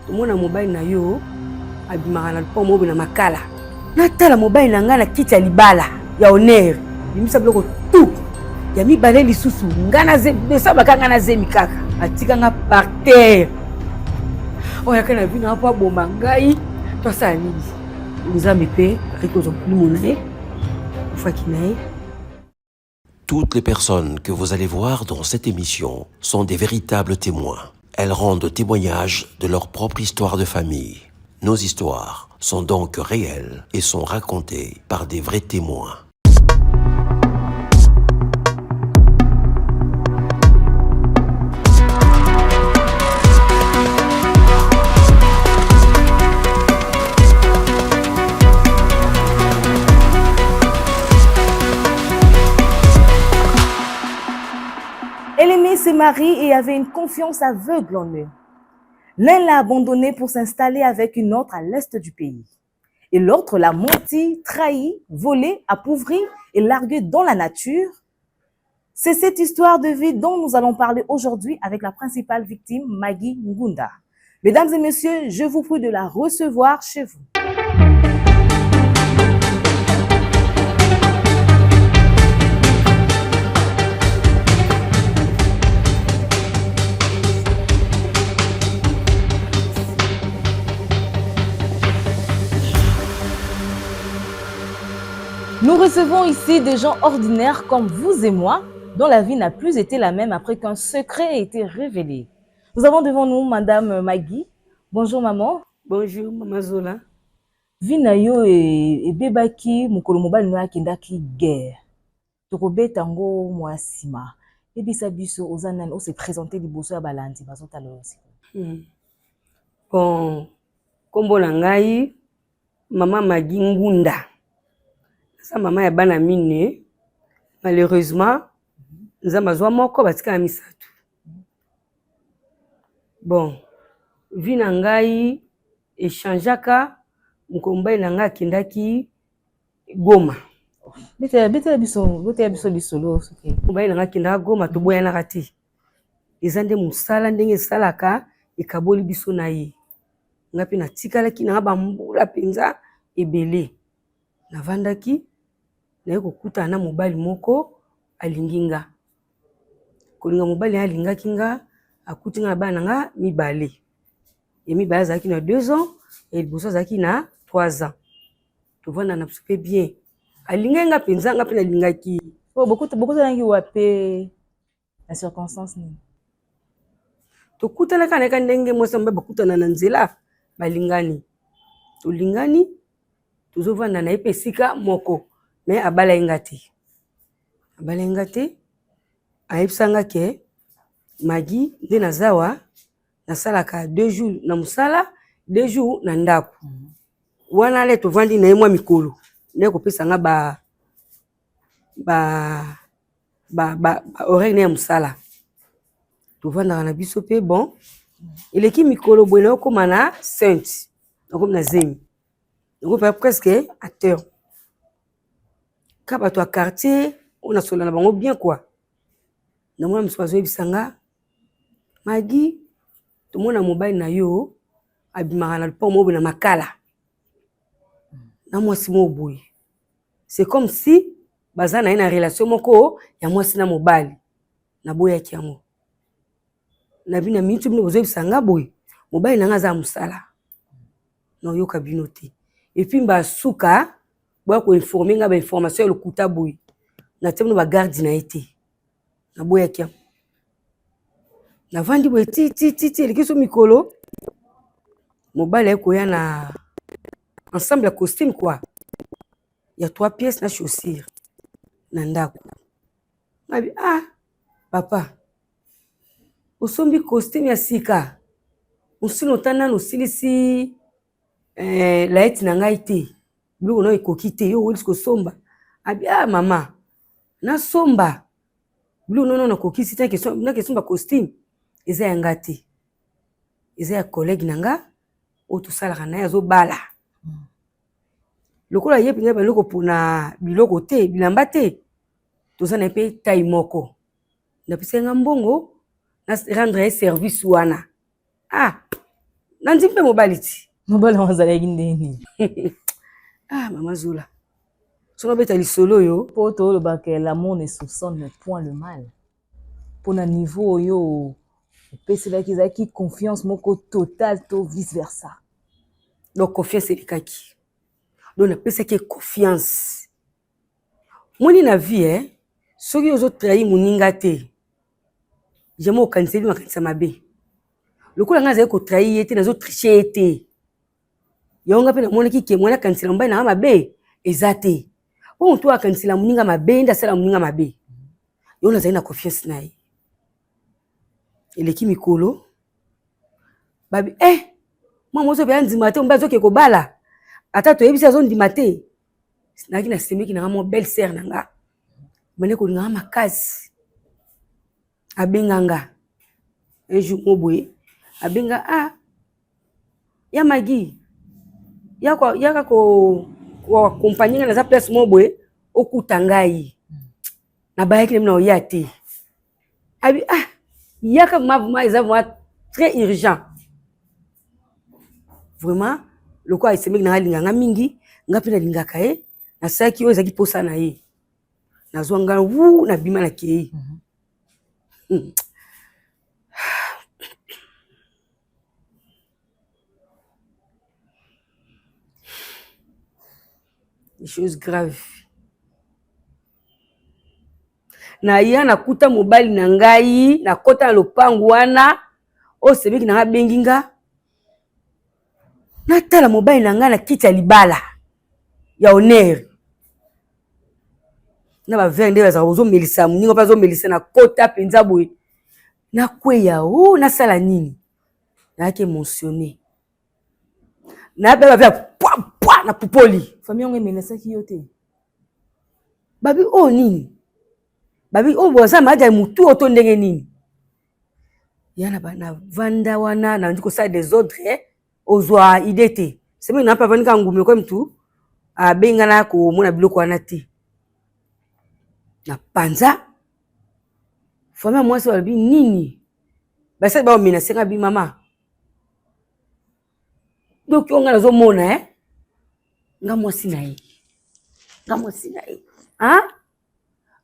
tomona mobile na yo abimaka na po mobe na makala natala mobile na nga na kiti ya libala ya honneur limisa biloko tout ya mibale lisusu nga na besabaka nga na zemi kaka atika nga par terre oyaka na vi na po aboma ngai tosala nini nzambe mpe akoki ozopulimo na ye ofaki na ye. Toutes les personnes que vous allez voir dans cette émission sont des véritables témoins. Elles rendent témoignage de leur propre histoire de famille. Nos histoires sont donc réelles et sont racontées par des vrais témoins. Elle aimait ses maris et avait une confiance aveugle en eux. L'un l'a abandonné pour s'installer avec une autre à l'est du pays. Et l'autre l'a menti, trahi, volé, appauvri et largué dans la nature. C'est cette histoire de vie dont nous allons parler aujourd'hui avec la principale victime, Maggie Ngunda. Mesdames et messieurs, je vous prie de la recevoir chez vous. Nous recevons ici des gens ordinaires comme vous et moi, dont la vie n'a plus été la même après qu'un secret ait été révélé. Nous avons devant nous Madame Maggie. Bonjour maman. Bonjour Maman Zola. Vinayo et bebaki mukolo mobali no akendaki guerre. Tokobeta ngo mwasima. Ebisa biso ozanani o se présenter liboso ya balandi bazotala aussi. Bon, kombo na ngai Maman Maggie Ngunda. Sa maman ya bana mine malheureusement nzamba zwa moko batika misatu. Bon, vi na ngai echangeaka mukombai na ngai akendaki Goma. Bete biso lisolo soki. Mukombai na ngai akendaka Goma toboyanaka te. Eza nde musala ndenge esalaka ekaboli biso na ye. Nga pe natikalaki na bambula penza ebele. Navandaki na kokuta na mobali moko alinginga. Kolinga mobali alingaki nga akuti nga bana nga mibale. Et mibale azaki na 2 ans et liboso azaki na 3 ans. Tovanda na pe bien. Alingenga penza nga pe nalingaki. Beaucoup zangi wape la circonstance ni. Tokutana kana ndenge mwasa mba bakutana na nzela balingani. Tolingani tozovanda na epesika moko. Mais abala ingati. Abala ingati. Aipsanga ke Maggie nde nazawa nasalaka 2 jours na musala 2 jours na ndako. Wana le tovandi na emwa mikolo. Ne kopesa nga ba oreille ya musala. Tovanda na biso pe bon. Eleki mikolo bwele okoma na sainte. Okoma na zemi. Donc presque acteur. Kaba to a quartier on a solo na bango bien quoi. Na mwana mswazo ebisanga Maggie to mona mobile na yo abimaka na po mobe na makala. Na mwasi mo boy. C'est comme si baza na une relation moko ya mwasi na mobile. Na boya kiamo. Na bina mintu bino bozo ebisanga boy. Mobile na nga za musala. Na yoka bino te. Et puis mba suka boya ko informer nga ba information le kuta boy. Na temno ba garde na été. Na boya kia. Na vandi boy ti lekiso mikolo. Mobile ko ya na ensemble ya costume quoi. Il y a 3 pièces na chaussure. Na ndako. Mabi papa. Osombi costume ya sika. Osino tana no silisi la eti na ngai te. Bilo no ekoki te yo wili ko somba. Abi mama. Na somba. Bilo no na kokisi te na somba costume. Eza ya ngati. Eza ya collègue nanga o to sala na ya zo bala. Lokola yepi nga baloko pona biloko te bilamba te. Toza na pe taille moko. Na pese nga mbongo na rendre service wana. Nandi mpe mobali ti. Mobali wazalaki ndeni. Ah mama Zula. Sono beta lisolo yo. Po to loba que l'amour ne soupçonne point le mal. Pour un niveau yo peselaki zaki confiance moko total to vice versa. Donc confiance elikaki. Donc na pesaki confiance. Moni na vie soki ozo trahi muninga te. J'aime au cancel makanisa mabe. Lokola nga zali ko trahi yete nazo tricher yete. Yonga pe na monaki ke mwana kansila mbai na mabe ezate. On to akansila muninga mabe nda sala muninga mabe. Yona zali na confiance na ye. Eleki mikolo. Babi mwa mozo bya ndima te mbazo ke ko bala. Ata to yebisa zo ndima te. Naki na semeki na mo belle sœur nanga. Bane ko nga makasi. Abenganga. Un jour moboye. Abenga ya magi. Yaka ko compagnie na za place moboye okutangai. Na bayaki na oyate. Abi yaka mavuma ezava très urgent. Vraiment le quoi isemeki na linganga mingi ngapi na lingaka na saki oyo ezaki posa na ye. Na zwanga na bima na kei. Des choses graves. Na ya na kuta mobali na ngai na kota na lopangu wana o sebeki na benginga na tala mobali na ngai na kiti ya libala ya honneur na ba vende baza ozo melisa muninga pa zo melisa na kota penza boye na kweya na sala nini na ke mentionné na ba vya pwa na pupoli Famille on menasa ki yote. Babi nini babi boza maja mutu oto ndenge nini yana bana vanda wana na ndiko sa des ordres ozwa idete sema na pa vanika ngumi kwa mtu abenga na ko mona biloko wana te na panza fama mwasi babi nini basa ba menacer nga bi mama donc on nga zo mona nga mwasi na ye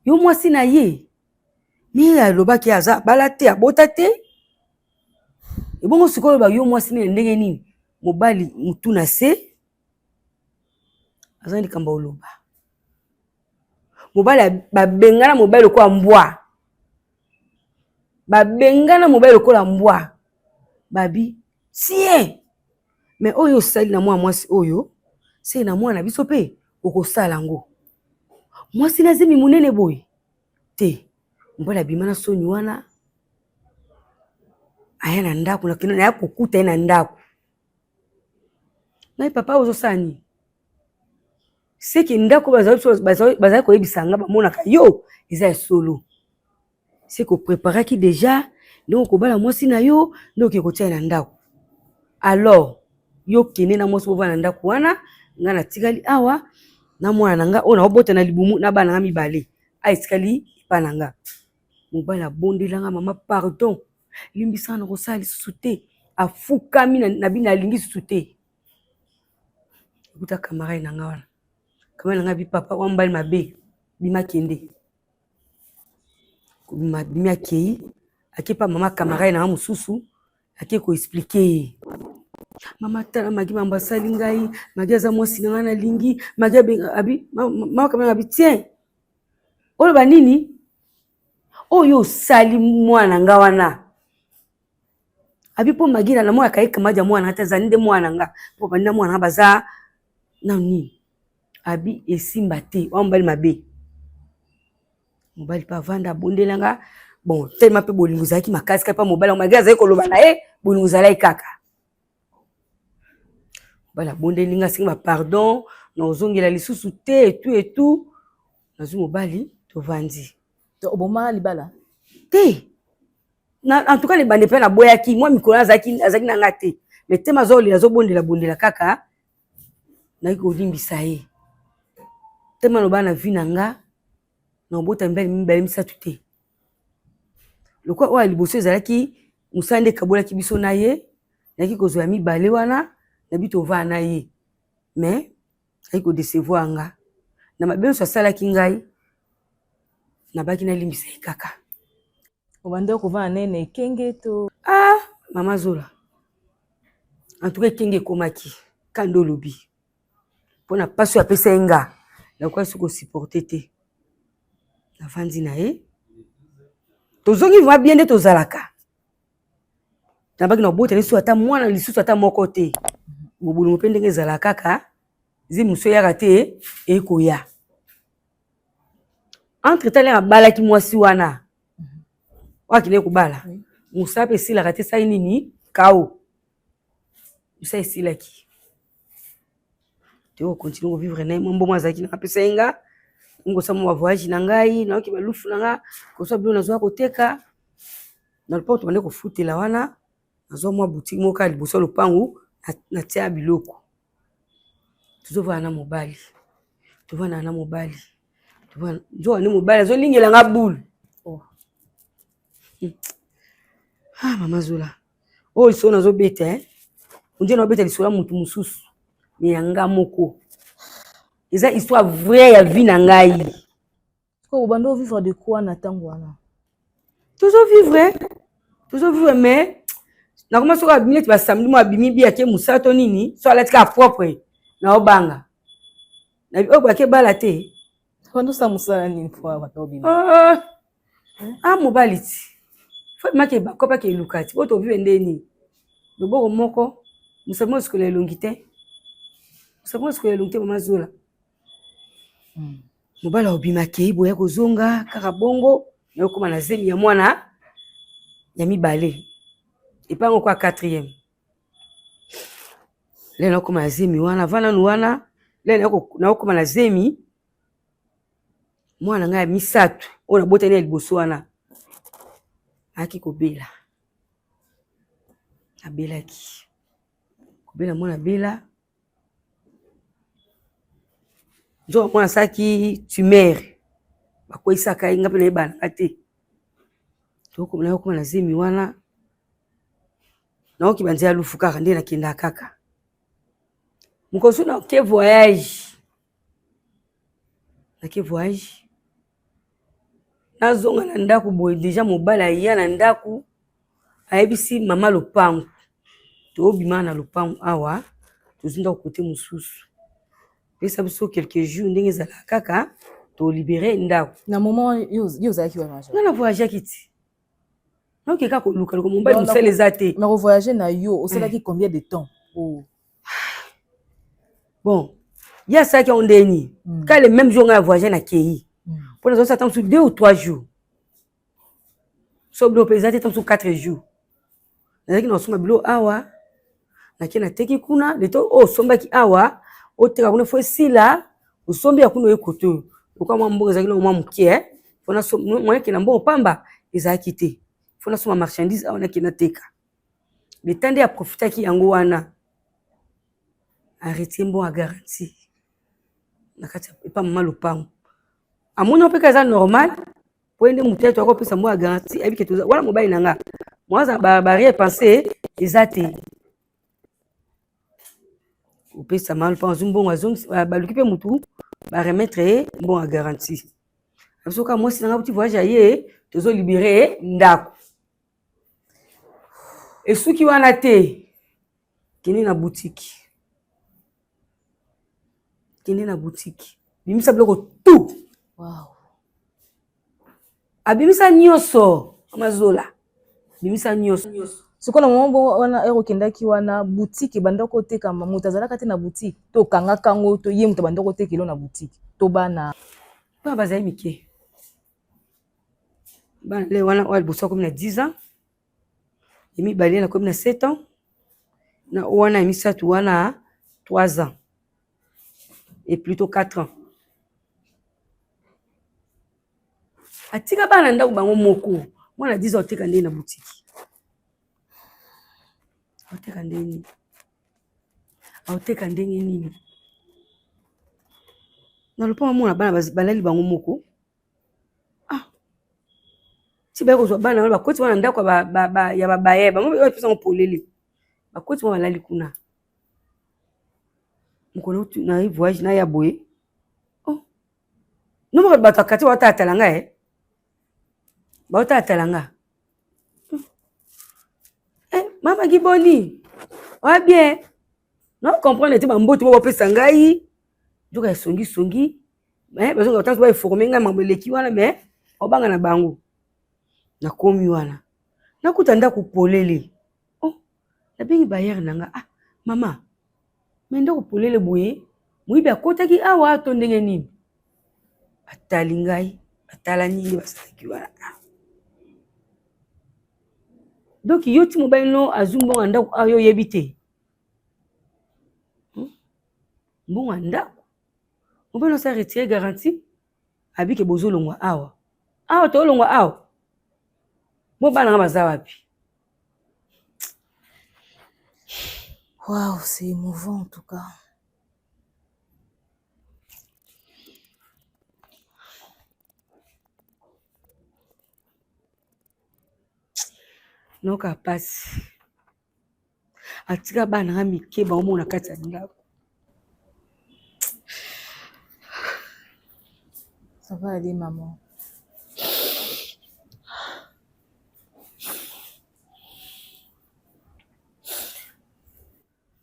yo mwasi na ye ni alobaki aza bala te abota te ebongo sikolo ba yo mwasi na ndenge nini mobali mutu na se azali kamba oloba mobali babengana mobali ko mbwa babengana mobali ko mbwa babi tie mais oyo sali na mwasi oyo c'est na mwana biso pe okosala ngo mwasi na zemi munene boy te mbola bimana soni wana aya na ndako na kino na yakukuta na ndako na papa ozo sani c'est que ndako baza ko yebisanga ba monaka yo eza solo c'est ko préparer ki déjà donc ko bala mwasi na yo donc ko tia na ndako alors yo kene na mwasi bova na ndako wana nga na tikali awa na mwana nga ona obota na libumu na bana nga mibale aiskali pana nga mobala bondelanga mama pardon limbisa na kosali susuté afukami na bina lingi susuté ekuta kamara na nga wana kamara nga bi papa wa mbali mabe bima kende bima kei akepa mama kamara na mususu ake ko expliquer mama tala magi mamba sali ngai magi aza mwasi na nga na lingi magi abi mama kamera abi tiens oyo banini oyo sali mwana nga wana abi po magi na mwana kai kamaja mwana hata zande mwana nga po banda mwana baza na nini abi esimba te wa mbali mabe mobali pa vanda bondelanga bon tellement pe bolingo zaki makasi ka pa mobali magi azai ko loba na bolingo zalai kaka bala bonde linga singa pardon na ozongela lisusu te et tout nazu mobali to vandi To oboma libala te na en tout cas les bande pe na boyaki moi mikolo azaki na ngate mais te mazoli nazo bondela kaka na ko limbisa ye te maloba na vi na nga na obota mbele misatu te le quoi wa liboso ezalaki musande kabola ki biso na ye naki kozwa mibale wana na bito va na ye mais ai ko décevoir nga na mabenso asalaki ngai na baki na limbisa kaka obande ko va nene ekenge to mama Zola en tout cas ekenge komaki kando lobi pona paso ya pesa nga na kwa suko supporter te na vandi na ye tozongi va bien de tozalaka na baki na bota lisu ata mwana lisusu ata moko te bobulu mpe ndenge ezala kaka zi muso yaka te ekoya entre temps lenga balaki mwasi wana wakile kubala musa pe silaka te sai nini kao musa esilaki te o continue vivre na mbombo mwazaki na pesa nga ngosa mo voyage na ngai na oki balufu na nga ko so bilo nazo koteka na le porte bande ko futela wana nazo mwa boutique moka liboso lopangu na tia biloko tuzova na mobali tuvana na mobali tuvana jo na mobali zo lingela nga boule mama Zola iso nazo beta unje na beta lisola mutu mususu yanga moko eza histoire vraie ya vie na ngai ko bando vivre de quoi na tango wana toujours vivre mais na koma soka bineti ba samedi mo abimi bi ake musato nini so alatika propre na obanga na bi obake bala te bando sa musala nini fois ba to bimi mobali ti faut make ba kopa ke lukati boto vive ndeni loboko moko musamo skola elongi te mama Zola mobali obima ke boya kozonga kaka bongo na okoma na zemi ya mwana ya mibale epango kwa 4e lena okoma na zemi wana vana nu wana lena na okoma na zemi mwana ngai misatu ona botani ya liboso wana aki kobela abelaki kobela mwana bela nzo mwana saki tumeur bakoisaka inga pele bana te toko na okoma na zemi wana na oki banzi ya lufu kaka nde nakenda kaka mukosu na ke voyage nazonga na ndaku boye deja mobala ya na ndaku ayebisi mama lopangu tobima na lopangu awa tozinda kote mususu pesa biso quelques jours ndenge ezala kaka to libérer ndaku na moment yo zaki wa majo na voyage kiti na okeka ko luka ko mobali musele zate na voyager na yo oselaki combien de temps bon ya saki on ndeni quand le même jour on a voyagé na Kei pour nous ça sur 2 ou 3 jours so blo pesate tam sur 4 jours nazaki na osoma bilo awa na kena teki kuna leto sombaki awa oteka kuna fo sila osombi ya kuna ekoto okwa mbongo zaki na mwa mukie fona so mwa kena mbongo pamba ezaki te fona soma marchandise awa na kena teka le temps de ya profitaki yango wana arrêter mbongo a garantie na kati pa mama lopango amoni opeka za normal poende muteto akopesa mbongo a garantie abike to wala mobali nanga mwaza barrière pensée ezate opesa mal pa mbongo azongi baluki pe mutu ba remettre mbongo a garantie asoka mwasi nanga buti voyage aye tozo libérer ndako esuki wana te kende na boutique bimisa biloko tout abimisa nyonso amazola bimisa nyonso sikola mombo wana ekokendaki wana boutique banda koteka moto azalaka te na boutique to kanga kango to ye moto banda koteka elo na boutique to bana bazali mike bana le wana wa liboso akomi na 10 ans emibale na komi na 7 ans na wana emisatu wana 3 ans et plutôt 4 ans atika bana ndako bango moko mwana 10 ans oteka ndenge na boutique oteka ndenge nini na lopango mona bana balali bango moko ti baye kozwa bana wana bakoti wana ndako ya babayeba mo oyo epesango polele bakoti mwa balali kuna mokolo na voyage na ya boye nomoko bato akati baotala nga baotala nga mama Giboni oya bien no comprendre te bambote bopesa ngai joka esongi bazonga batanso baeforme ngai mambo eleki wana me obanga na bango nakomi wana nakuta ndako polele nabengi bayere na nga mama me ndako polele boye moyibi akotaki awa to ndenge nini atali ngai atala nini basalaki wana donc yo ti mobali no azwi mbongo ndako ayo oyebi te mbongo ndako mobali no sa retire garantie abike bozolongwa awa tolongwa awa mo bana nga baza wapi. Waouh, c'est émouvant en tout cas. Noka pasi atika bana nga mike baomona kati ya ndako. Ça va aller maman.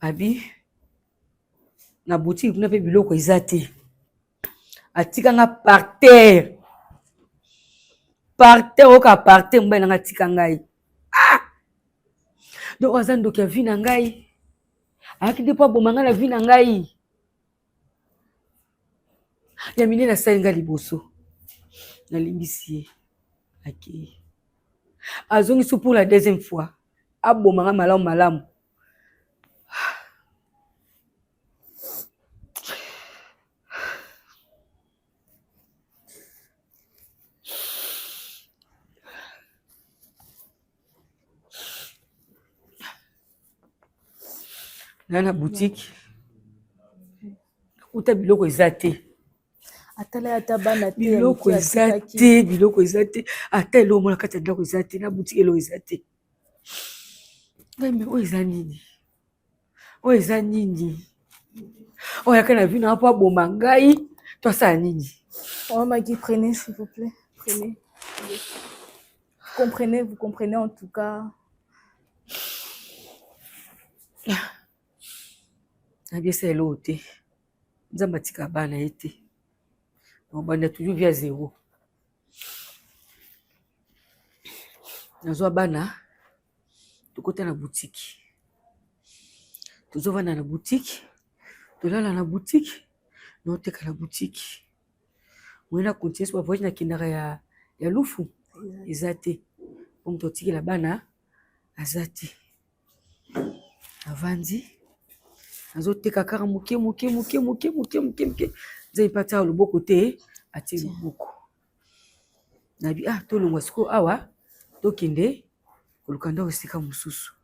Abi na boutique kuna pe biloko eza te atika nga par terre oka par terre mobali nanga atika ngai donc aza ndoki ya vi na ngai ayaki nde po aboma ngai na vi na ngai ya minene asali ngai liboso nalimbisi ye akei azongisi pour la deuxième fois aboma ngai malamu na boutique nakuta biloko eza te atala ata bana te biloko eza te ata eloko omona kati ya ndako eza te na boutique eloko eza te me oyo eza nini oyo yaka na vi na po aboma ngai to asala nini. Maggie, prenez s'il vous plaît, prenez. Vous comprenez en tout cas. nabiesa eloko te nzambe atika bana ye te obanda toujours via zéro nazwa bana tokota na boutique tozovanda na boutique tolala na boutique naoteka na boutique moye na continue so bavoyage nakendaka ya lufu eza te po moto otikela bana aza te avandi azoteka kaka moke nzai pati awa loboko te atie loboko nabi tolongwa sikoyo awa tokende koluka ndako esika mosusu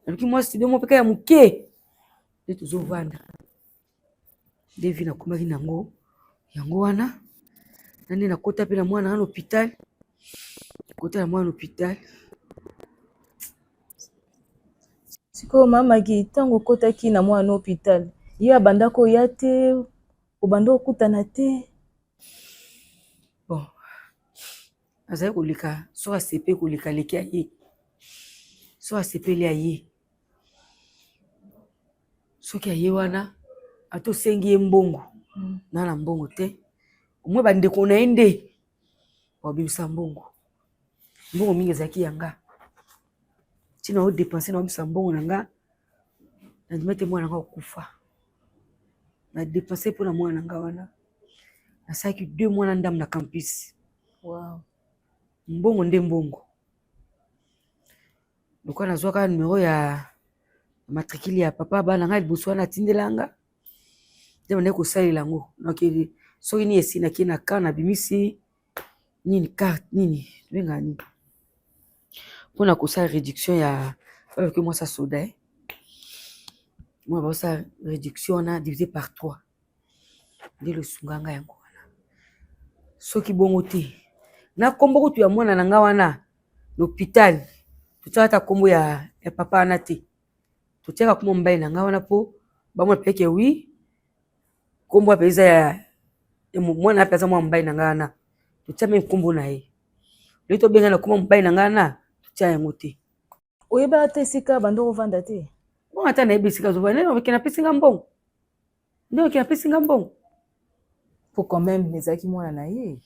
nabiki mwa studio mo mpeka ya moke nde tozovanda nde vi nakomaki nango yango wana nande nakota mpe na mwana na l'hôpital kota na mwana l'hôpital sikoyo mamaki ntango okotaki na mwana na hôpital ye abandako oya te obanda okutana te bon azali koleka soki asepe koleka leki ya ye soki asepeli ya ye soki aye wana atosengi ye mbongo na mbongo te omwe bandeko na ye nde wabimisa mbongo mingi ezalaki yanga ntina odepanse na wabimisa mbongo na nga nandima te mwana nga okufa nadepanse mpo na mwana nga wana nasalaki 2 mois na ndambo na campus. Wow. Mbongo nde mbongo lokola nazwaka numero ya matricule ya papa bana nga liboso wana atindelanga nde banaye kosalela yango nakeli soki ni esi naki na ka na bimisi nini carte nini benga nini mpona kosala réduction ya ke mwasa soda mwana baosala réduction wana divisé par 3 nde losunganga yango wana soki bongo te na kombo kutu ya mwana na nga wana l'hôpital tutata kombo ya papa wana te totiaka kuma mobali na ngai wana mpo bamona peke wi nkombo ape eza ya mwana ape aza mwa mobali na ngai wana totia me nkombo na ye leki tobenga na kuma mobali na ngai wana totia yango te. Oyeba te esika bando kovanda te bongo ata nayebi esika ozovanda nde okende apesi nga mbongo nde okende apesi nga mbongo po quand même ezalaki mwana na ye.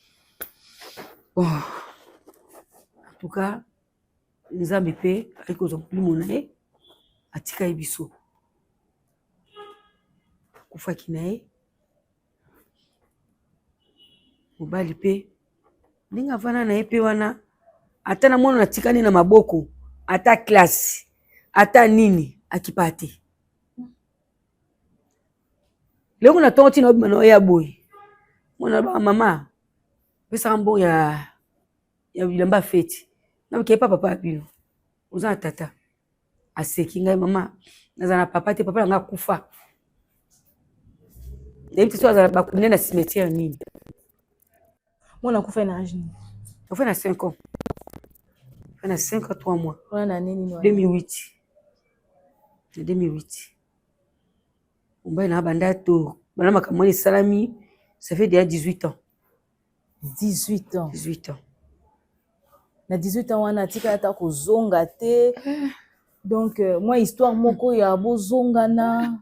Bon, en tout cas nzambe mpe ayeki kozwa molimo na ye atika ye biso akufaki na ye mobali mpe ndenge avanda na ye mpe wana ata na mwana natikani na maboko ata klase ata nini akipa te lelo na ntongo ntina obima na oya boye mwana baka mama pesaka mbongo ya bilamba feti nabikeye pa papa ya bino oza na tata aseki ngai mama nazala na papa te papa na ngai akufa nayebi te so azala bakune na cimetière nini. Mwana akufa na âge nini? Akufa na 5 ans. Akufa na 5 ans 3 mois. Wana nini? 2008. 2008. Mobali na banda to bana makambo esalami ça fait déjà 18 ans. 18 ans. 18 ans. Na 18 ans wana atika ata kozonga te. Donc moi histoire moko ya bozongana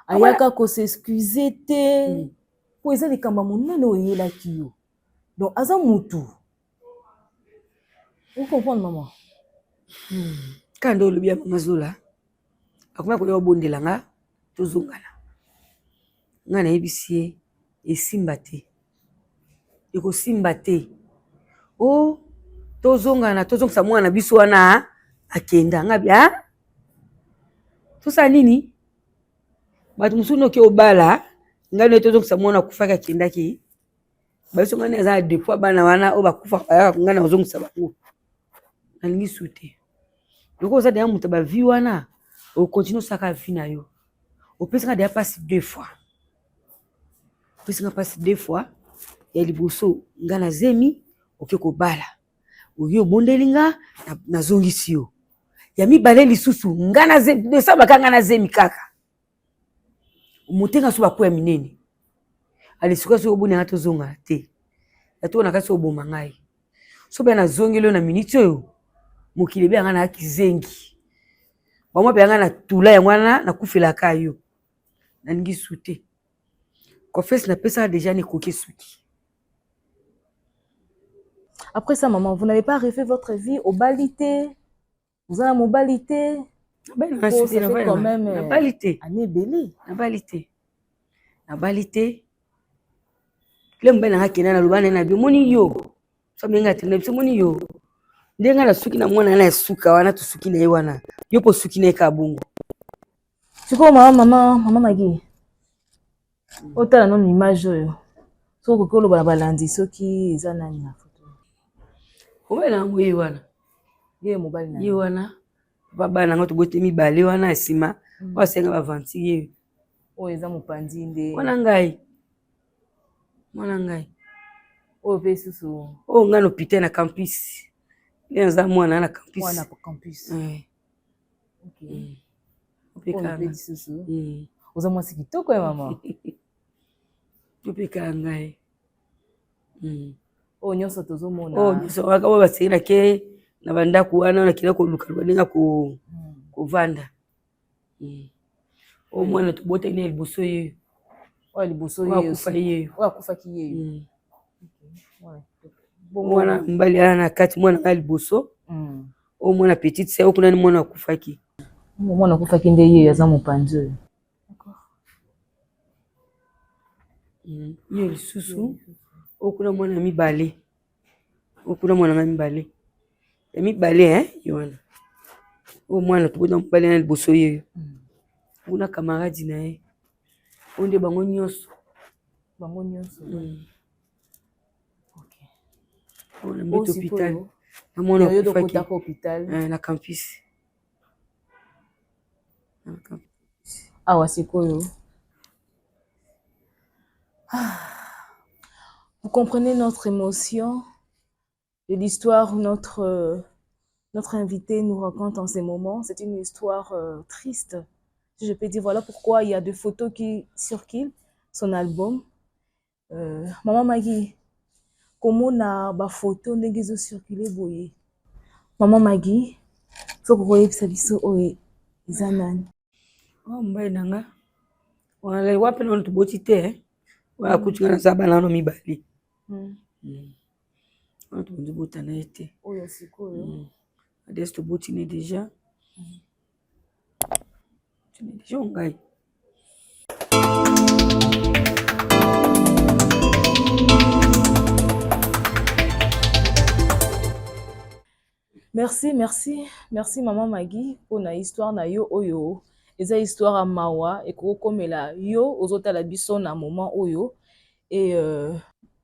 ayaka ko s'excuser te. Po eza likamba monene oyelaki yo. Donc aza mutu. Vous comprenez maman? Quand on lobia mama Zola akoma ko yobondela nga tozongana. Nga na yebisi esimba te. Eko simba te. Oh tozongana tozongisa mwana biso wana akenda nga bia. Tosa nini? Batu musu noki obala nga no tozongisa mwana kufaka akendaki. Baso ngani aza deux fois bana wana o bakufa bayaka nga na ozongisa bango. Nalingi sute. Loko oza deya mutu ba vie wana o continue saka vie na yo. O pesa nga deya passe 2 fois. Pesa nga passe 2 fois ya liboso nga na zemi oke ko bala. Oyo bondelinga na zongisi yo. Ya mibale lisusu nga na zemi de sa bakanga na zemi kaka. Mutenga so bakuya minene. Ali suka so obuni nga tozonga te. Ya to na kasi oboma ngai. So be na zongelo na minute oyo. Mokili be nga na kizengi. Bamwa be nga na tula ya mwana na kufela kayo. Na ngi sute. Confesse na pesa déjà ni koki suki. Après ça maman, vous n'avez pas refait votre vie au balité. Vous avez la mobilité. Na sute na quand même na balité. Année belé. Na balité. Na balité. Lembe na hakina na lubana na bi moni yo. So menga tene bi moni yo. Ndenga na suki na mwana na suka wana to suki na wana. Yo po suki na ka bungu. Siko mama Magi. Otala non image oyo. So ko kolo bala balandi soki eza nani na photo. Obela ngoyi wana. Ye mobali na. Ye wana. Baba na ngoto bote mibale wana asima. Wa senga ba ventier. O eza mopandi nde. Wana ngai. Mwana ngai. O pe susu. O ngano pite na campus. Lenza mwana na campus. Mwana na campus. Okay. Opeka ngai. Susu. Oza mwasi kitoko ya mama. Opeka ngai. O nyonso tozomona. O nyonso wakabo basira ke na banda kuwana na kila ko luka balinga ko vanda. O mwana tubote ni liboso ye. O liboso ye. O akufa ki ye. Mwana mbali ana kati mwana ngali liboso. O mwana petite sœur kuna ni mwana akufaki. Mwana akufaki nde ye aza mopanzi. D'accord. Ye lisusu okuna mwana mibale. Okuna mwana mibale. Ya mibale yona. O mwana tubote mbali na liboso ye. Una camarade na ye. Onde bango nyonso. Bango nyonso. Okay. On a mis hôpital. Na mwana akufaki. Hôpital. Na campus. Awa sikoyo. Vous comprenez notre émotion de l'histoire, notre notre invité nous raconte en ces moments. C'est une histoire triste. Si je peux dire, voilà pourquoi il y a des photos qui circulent, son album. Maman Maggie, comment na ba photo ndenge zo circuler boye? Maman Maggie, so ko yebisa biso oye eza nani? Oh mbaye nanga. Wala wapi na tuboti te wa kuchikana sabana no mibali. On te bota na été. Oyo sikoyo. Ades to boti ne déjà. Tu n'es déjà ngai. Merci Maman Maggie pour na histoire na yo oyo. Eza histoire à mawa et kokomela yo ozotala biso na moment oyo et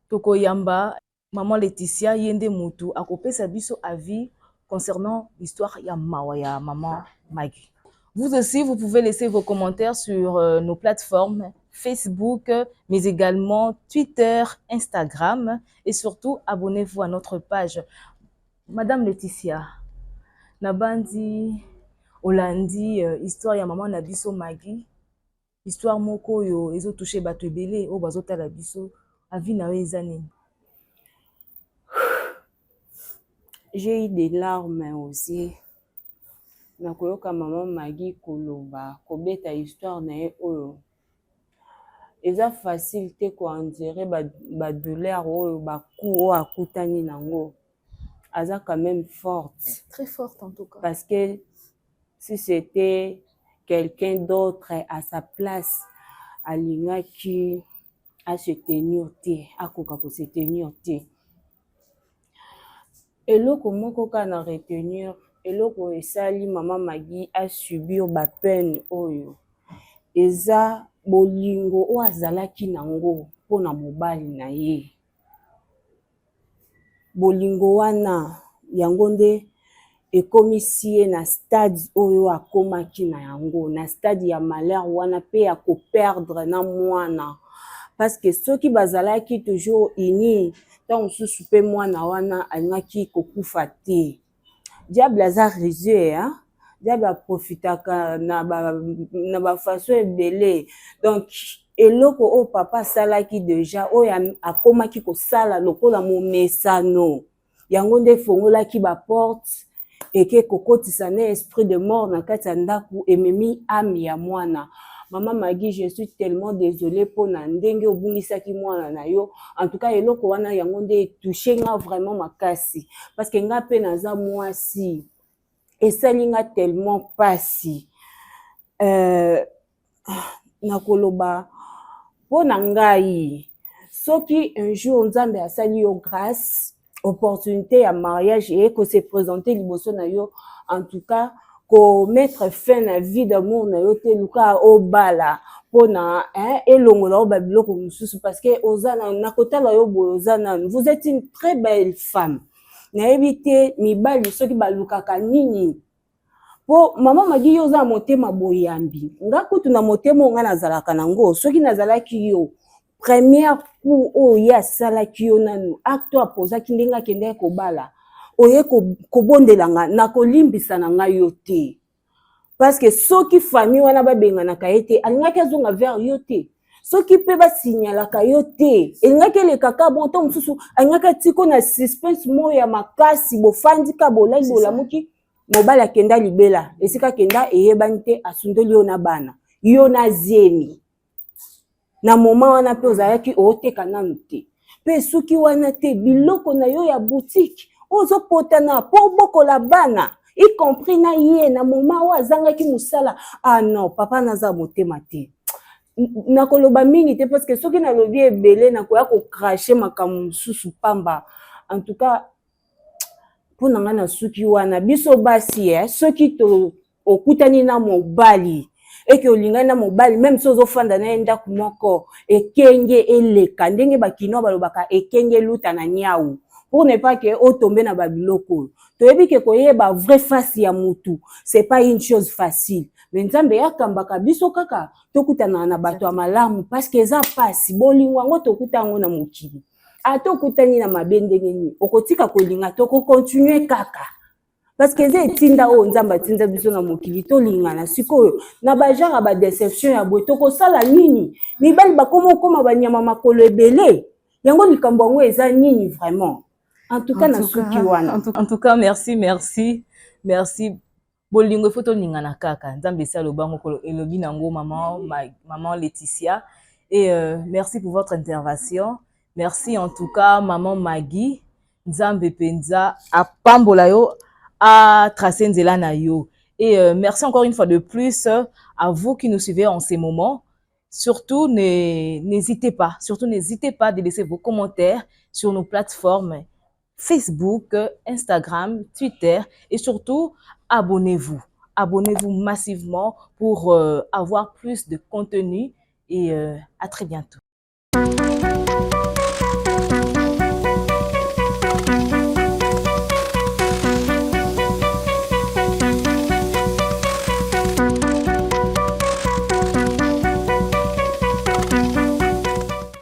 toko yamba Maman Laetitia yende mutu akopesa biso avis concernant l'histoire ya mawa ya Maman Maggie. Vous aussi, vous pouvez laisser vos commentaires sur nos plateformes Facebook, mais également Twitter, Instagram et surtout abonnez-vous à notre page. Madame Laetitia, nabandi Olandi histoire ya maman na biso Maggie, histoire moko yo ezo toucher bato ebele o bazotala biso avis na eza nini? J'ai eu des larmes aussi. Nakoyoka maman Maggie koloba kobeta histoire na ye oyo. Eza facile te ko en dirait ba douleur oyo ba coup o akutani nango. Aza quand même forte. Très forte en tout cas. Parce que si c'était quelqu'un d'autre à sa place, alingaki à se tenir te, akoka ko se tenir te. Eloko moko kana retenir, eloko esali maman Maggie a subir ba peine oyo. Eza bolingo o azalaki nango pona mobali na ye. Bolingo wana yango nde ekomisi ye na stade oyo akomaki na yango, na stade ya malheur wana pe ya ko perdre na mwana. Parce que soki bazalaki toujours unis, tant mosusu pe mwana wana alingaki kokufa te. Diable aza rusé, hein? Diable aprofitaka na ba façon ebele. Donc eloko o papa salaki déjà oyo akomaki kosala lokola momesano. Yango nde fongolaki ba porte eke kokotisa na esprit de mort na kati ya ndaku ememi âme ya mwana. Maman Maggie, je suis tellement désolée pour na ndenge obungisaki mwana na yo. En tout cas eloko wana yango nde touché nga vraiment makasi parce que nga pe naza mwasi esali nga tellement pasi. Nakoloba pona ngai soki un jour nzambe asali yo grâce opportunité ya mariage et que se présenter liboso na yo, en tout cas ko mettre fin na vie d'amour na yo te luka obala pona elongola ba biloko mususu parce que ozana na kotala yo bozana vous êtes une très belle femme na ebité mibali soki balukaka nini po maman Maggie yo za motema boyambi nga kutu na motema nga nazalaka nango soki nazalaki yo première coup oya salaki yo nanu acte apozaki ndenga kende kobala oye kobondelanga na kolimbisa na nga yo te parce que soki famille wana babenganaka ye te alingaki azonga vers yo te soki pe basignalaka yo te elingaki elekaka bon to mosusu alingaki atiko na suspense moyo ya makasi bofandika bolai bolamuki mobali akenda libela esika kenda eyebani te asundoli yo na bana yo na zemi na moment wana pe ozalaki oteka nanu te pe soki wana te biloko na yo ya boutique ozopotana po bokola bana y compris na ye na moment oyo azangaki musala ah non papa naza motema te nakoloba mingi te parce que soki nalobi ebele nakoya kocracher makambo mosusu pamba en tout cas mpona nga na suki wana biso basi soki okutani na mobali eke olingani na mobali même si ozofanda na ye ndako moko ekenge eleka ndenge bakino balobaka ekenge luta na nyau pour ne pas que otombe na babiloko toyebi ke koyeba vrai face ya mutu c'est pas une chose facile mais nzambe yakambaka biso kaka tokutana na bato ya malamu parce que eza pasi bolingo yango tokutango na mokili ata okutani na mabe ndenge nini okotika kolinga toko continuer kaka parce que eza etinda oyo nzambe atinda biso na mokili tolingana sikoyo na bajara badeception ya boye tokosala nini mibali bakoma okoma banyama makolo ebele yango likambo yango eza nini vraiment en tout cas na suki wana En tout cas, merci. Bolingo il faut tolingana kaka. Nzambe esa lobango kolo elobi nango maman Laetitia. Et merci pour votre intervention. Merci en tout cas maman Maggie. Nzambe penza a pambola yo a tracé nzela na yo. Et merci encore une fois de plus à vous qui nous suivez en ces moments. Surtout, n'hésitez pas de laisser vos commentaires sur nos plateformes Facebook, Instagram, Twitter et surtout, abonnez-vous. Abonnez-vous massivement pour avoir plus de contenu et à très bientôt.